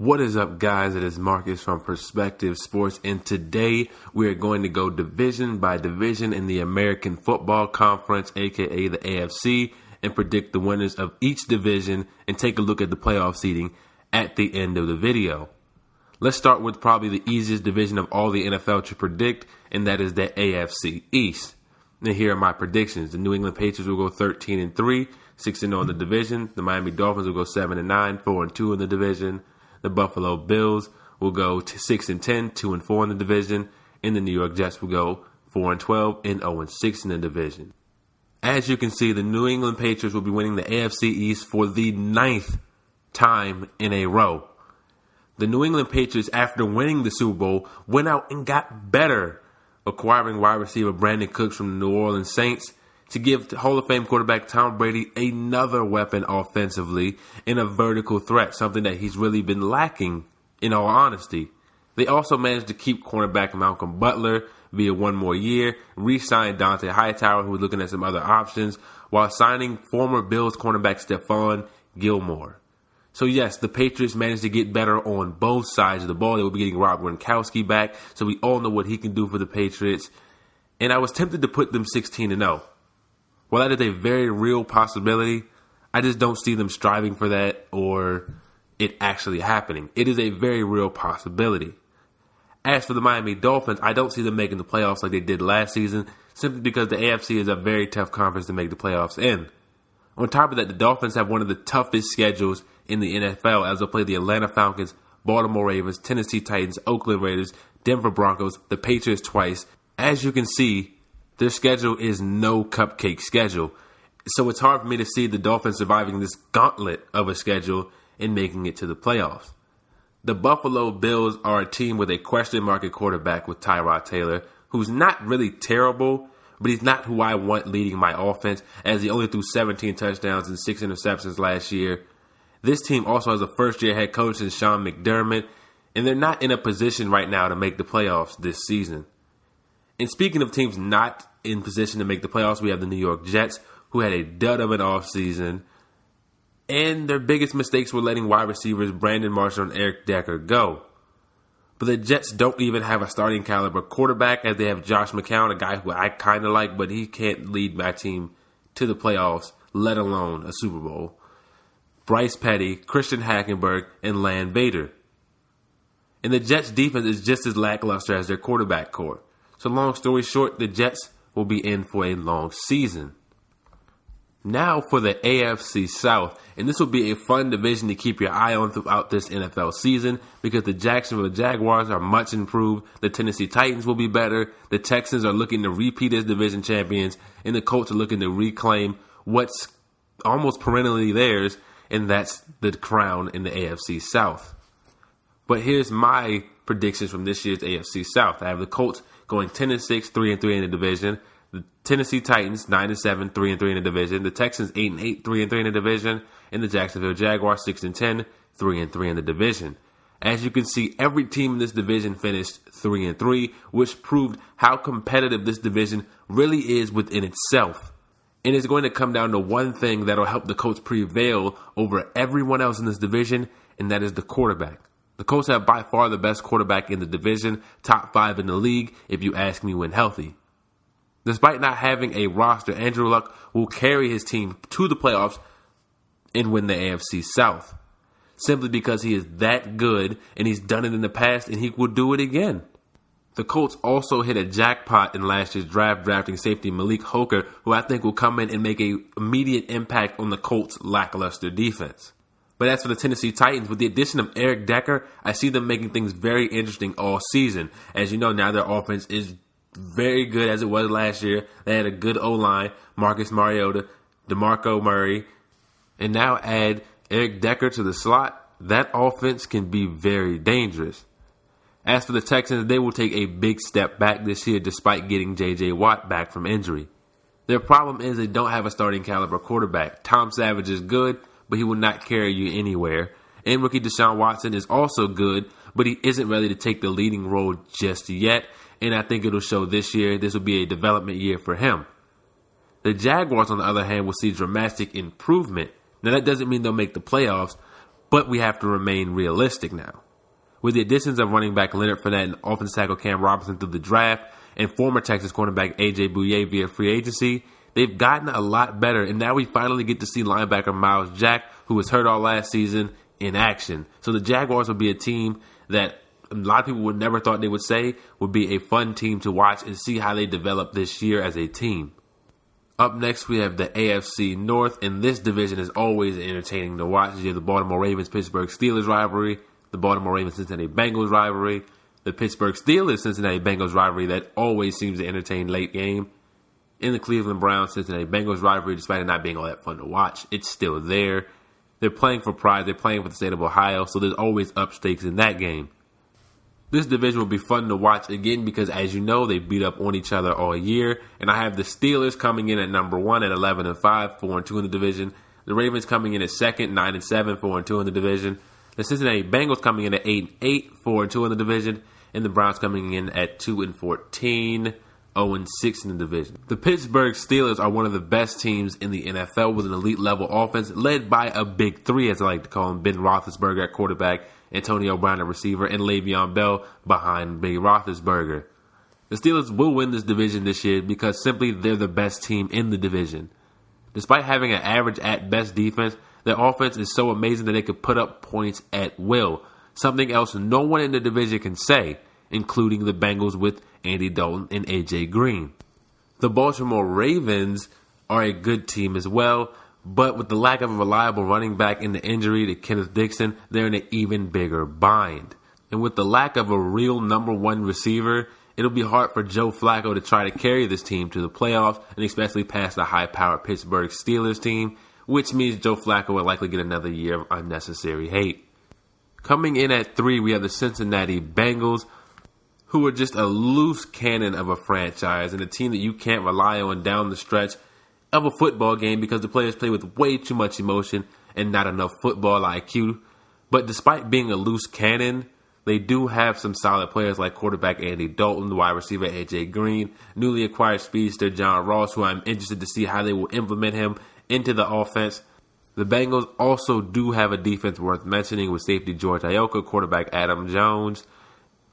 What is up, guys? It is Marcus from Perspective Sports, and today we are going to go division by division in the American Football Conference, aka the AFC, and predict the winners of each division and take a look at the playoff seeding at the end of the video. Let's start with probably the easiest division of all the NFL to predict, and that is the AFC East. And here are my predictions. The New England Patriots will go 13-3, 6-0 in the division. The Miami Dolphins will go 7-9, 4-2 in the division. The Buffalo Bills will go 6-10, 2-4 in the division. And the New York Jets will go 4-12 and 0-6 in the division. As you can see, the New England Patriots will be winning the AFC East for the 9th time in a row. The New England Patriots, after winning the Super Bowl, went out and got better, acquiring wide receiver Brandon Cooks from the New Orleans Saints to give Hall of Fame quarterback Tom Brady another weapon offensively in a vertical threat, something that he's really been lacking, in all honesty. They also managed to keep cornerback Malcolm Butler via one more year, re-signed Dante Hightower, who was looking at some other options, while signing former Bills cornerback Stephon Gilmore. So yes, the Patriots managed to get better on both sides of the ball. They will be getting Rob Gronkowski back, so we all know what he can do for the Patriots. And I was tempted to put them 16-0. While that is a very real possibility, I just don't see them striving for that or it actually happening. It is a very real possibility. As for the Miami Dolphins, I don't see them making the playoffs like they did last season, simply because the AFC is a very tough conference to make the playoffs in. On top of that, the Dolphins have one of the toughest schedules in the NFL as they'll play the Atlanta Falcons, Baltimore Ravens, Tennessee Titans, Oakland Raiders, Denver Broncos, the Patriots twice. As you can see, their schedule is no cupcake schedule. So it's hard for me to see the Dolphins surviving this gauntlet of a schedule and making it to the playoffs. The Buffalo Bills are a team with a question mark at quarterback with Tyrod Taylor, who's not really terrible, but he's not who I want leading my offense, as he only threw 17 touchdowns and 6 interceptions last year. This team also has a first-year head coach in Sean McDermott, and they're not in a position right now to make the playoffs this season. And speaking of teams not in position to make the playoffs, we have the New York Jets, who had a dud of an offseason. And their biggest mistakes were letting wide receivers Brandon Marshall and Eric Decker go. But the Jets don't even have a starting caliber quarterback, as they have Josh McCown, a guy who I kind of like, but he can't lead my team to the playoffs, let alone a Super Bowl. Bryce Petty, Christian Hackenberg, and Lan Vader. And the Jets' defense is just as lackluster as their quarterback core. So long story short, the Jets will be in for a long season. Now for the AFC South, and this will be a fun division to keep your eye on throughout this NFL season because the Jacksonville Jaguars are much improved, the Tennessee Titans will be better, the Texans are looking to repeat as division champions, and the Colts are looking to reclaim what's almost perennially theirs, and that's the crown in the AFC South. But here's my predictions from this year's AFC South. I have the Colts going 10-6, 3-3 in the division. The Tennessee Titans 9-7, 3-3 in the division. The Texans 8-8, 3-3 in the division, and the Jacksonville Jaguars 6-10, 3-3 in the division. As you can see, every team in this division finished 3-3, which proved how competitive this division really is within itself. And it's going to come down to one thing that'll help the Colts prevail over everyone else in this division, and that is the quarterback. The Colts have by far the best quarterback in the division, top 5 in the league, if you ask me, when healthy. Despite not having a roster, Andrew Luck will carry his team to the playoffs and win the AFC South. Simply because he is that good, and he's done it in the past, and he will do it again. The Colts also hit a jackpot in last year's draft, drafting safety Malik Hooker, who I think will come in and make an immediate impact on the Colts' lackluster defense. But as for the Tennessee Titans, with the addition of Eric Decker, I see them making things very interesting all season. As you know, now their offense is very good as it was last year. They had a good O-line, Marcus Mariota, DeMarco Murray, and now add Eric Decker to the slot. That offense can be very dangerous. As for the Texans, they will take a big step back this year despite getting J.J. Watt back from injury. Their problem is they don't have a starting caliber quarterback. Tom Savage is good, but he will not carry you anywhere. And rookie Deshaun Watson is also good, but he isn't ready to take the leading role just yet. And I think it'll show this year. This will be a development year for him. The Jaguars, on the other hand, will see dramatic improvement. Now, that doesn't mean they'll make the playoffs, But we have to remain realistic now. With the additions of running back Leonard Fournette and offensive tackle Cam Robinson through the draft and former Texas cornerback A.J. Bouye via free agency, they've gotten a lot better. And now we finally get to see linebacker Miles Jack, who was hurt all last season, in action. So the Jaguars will be a team that a lot of people would never thought they would say would be a fun team to watch and see how they develop this year as a team. Up next, we have the AFC North, and this division is always entertaining to watch. You have the Baltimore Ravens-Pittsburgh Steelers rivalry, the Baltimore Ravens-Cincinnati Bengals rivalry, the Pittsburgh Steelers-Cincinnati Bengals rivalry that always seems to entertain late game, and the Cleveland Browns-Cincinnati Bengals rivalry, despite it not being all that fun to watch. It's still there. They're playing for pride. They're playing for the state of Ohio, so there's always up stakes in that game. This division will be fun to watch again because, as you know, they beat up on each other all year. And I have the Steelers coming in at number 1 at 11-5, 4-2 in the division. The Ravens coming in at second, 9-7, 4-2 in the division. The Cincinnati Bengals coming in at 8-8, 4-2 in the division. And the Browns coming in at 2-14, 0-6 in the division. The Pittsburgh Steelers are one of the best teams in the NFL with an elite level offense led by a big three, as I like to call them: Ben Roethlisberger at quarterback, Antonio Brown at receiver, and Le'Veon Bell behind Big Roethlisberger. The Steelers will win this division this year because simply they're the best team in the division. Despite having an average at best defense, their offense is so amazing that they can put up points at will. Something else no one in the division can say, including the Bengals with Andy Dalton and A.J. Green. The Baltimore Ravens are a good team as well, but with the lack of a reliable running back and the injury to Kenneth Dixon, they're in an even bigger bind. And with the lack of a real number one receiver, it'll be hard for Joe Flacco to try to carry this team to the playoffs, and especially past the high-powered Pittsburgh Steelers team, which means Joe Flacco will likely get another year of unnecessary hate. Coming in at 3, we have the Cincinnati Bengals, who are just a loose cannon of a franchise and a team that you can't rely on down the stretch of a football game because the players play with way too much emotion and not enough football IQ. But despite being a loose cannon, they do have some solid players like quarterback Andy Dalton, the wide receiver A.J. Green, newly acquired speedster John Ross, who I'm interested to see how they will implement him into the offense. The Bengals also do have a defense worth mentioning with safety George Iocca, quarterback Adam Jones,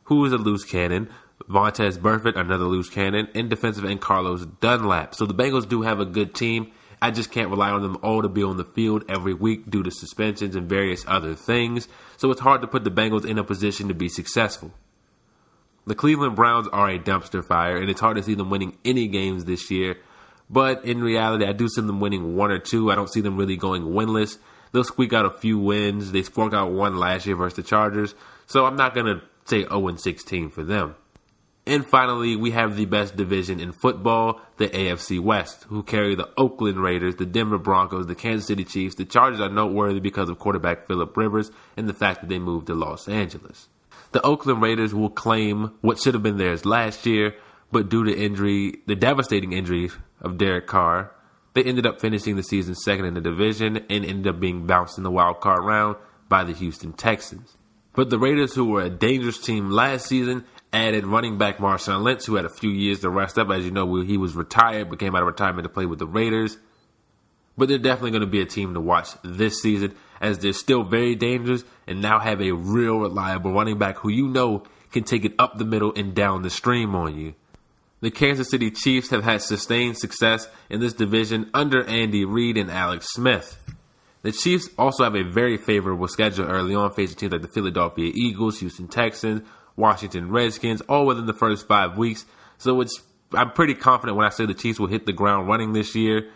who is a loose cannon, Vontaze Burfict, another loose cannon, and defensive end Carlos Dunlap. So the Bengals do have a good team. I just can't rely on them all to be on the field every week due to suspensions and various other things. So it's hard to put the Bengals in a position to be successful. The Cleveland Browns are a dumpster fire, and it's hard to see them winning any games this year. But in reality, I do see them winning 1 or 2. I don't see them really going winless. They'll squeak out a few wins. They squawked out one last year versus the Chargers. So I'm not going to say 0-16 for them. And finally, we have the best division in football, the AFC West, who carry the Oakland Raiders, the Denver Broncos, the Kansas City Chiefs. The Chargers are noteworthy because of quarterback Phillip Rivers and the fact that they moved to Los Angeles. The Oakland Raiders will claim what should have been theirs last year, but due to injury, the devastating injury of Derek Carr, they ended up finishing the season second in the division and ended up being bounced in the wild card round by the Houston Texans. But the Raiders, who were a dangerous team last season, added running back Marshawn Lynch, who had a few years to rest up. As you know, he was retired, but came out of retirement to play with the Raiders. But they're definitely going to be a team to watch this season, as they're still very dangerous and now have a real reliable running back who you know can take it up the middle and down the stream on you. The Kansas City Chiefs have had sustained success in this division under Andy Reid and Alex Smith. The Chiefs also have a very favorable schedule early on, facing teams like the Philadelphia Eagles, Houston Texans, Washington Redskins, all within the first 5 weeks. So I'm pretty confident when I say the Chiefs will hit the ground running this year,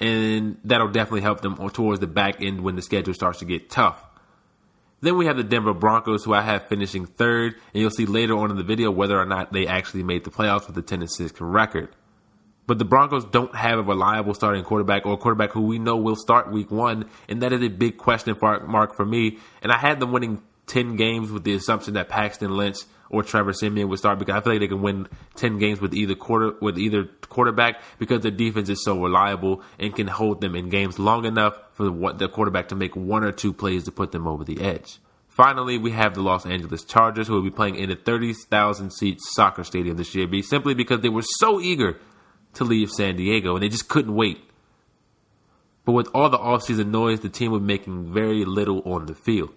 and that'll definitely help them towards the back end when the schedule starts to get tough. Then we have the Denver Broncos, who I have finishing 3rd, and you'll see later on in the video whether or not they actually made the playoffs with a 10-6 record. But the Broncos don't have a reliable starting quarterback, or a quarterback who we know will start week 1, and that is a big question mark for me. And I had them winning 10 games with the assumption that Paxton Lynch or Trevor Siemian would start, because I feel like they can win 10 games with either quarterback because their defense is so reliable and can hold them in games long enough for the quarterback to make 1 or 2 plays to put them over the edge. Finally, we have the Los Angeles Chargers, who will be playing in a 30,000-seat soccer stadium this year, simply because they were so eager to leave San Diego, and they just couldn't wait. But with all the offseason noise, the team was making very little on the field.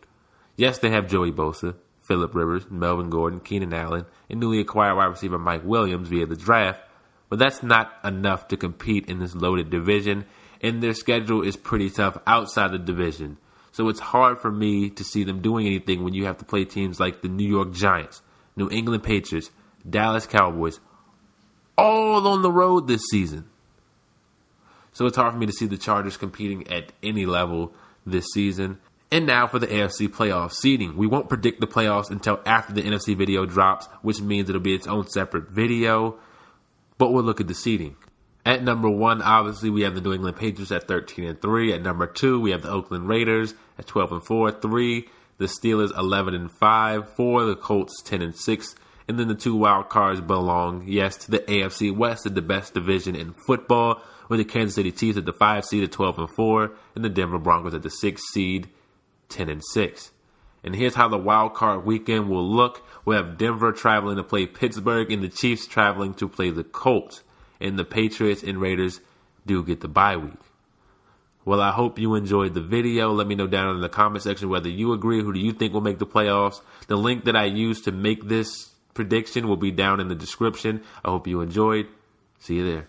Yes, they have Joey Bosa, Phillip Rivers, Melvin Gordon, Keenan Allen, and newly acquired wide receiver Mike Williams via the draft, but that's not enough to compete in this loaded division, and their schedule is pretty tough outside the division. So it's hard for me to see them doing anything when you have to play teams like the New York Giants, New England Patriots, Dallas Cowboys, all on the road this season. So it's hard for me to see the Chargers competing at any level this season. And now for the AFC playoff seeding. We won't predict the playoffs until after the NFC video drops, which means it'll be its own separate video. But we'll look at the seeding. At number 1, obviously, we have the New England Patriots at 13-3. At number 2, we have the Oakland Raiders at 12-4. 3, the Steelers 11-5. 4, the Colts 10-6. And then the 2 wild cards belong, yes, to the AFC West, the best division in football, with the Kansas City Chiefs at the 5 seed at 12-4, and the Denver Broncos at the 6 seed, 10-6. And here's how the wild card weekend will look. We'll have Denver traveling to play Pittsburgh, and the Chiefs traveling to play the Colts. And the Patriots and Raiders do get the bye week. Well, I hope you enjoyed the video. Let me know down in the comment section whether you agree. Who do you think will make the playoffs? The link that I used to make this prediction will be down in the description. I hope you enjoyed. See you there.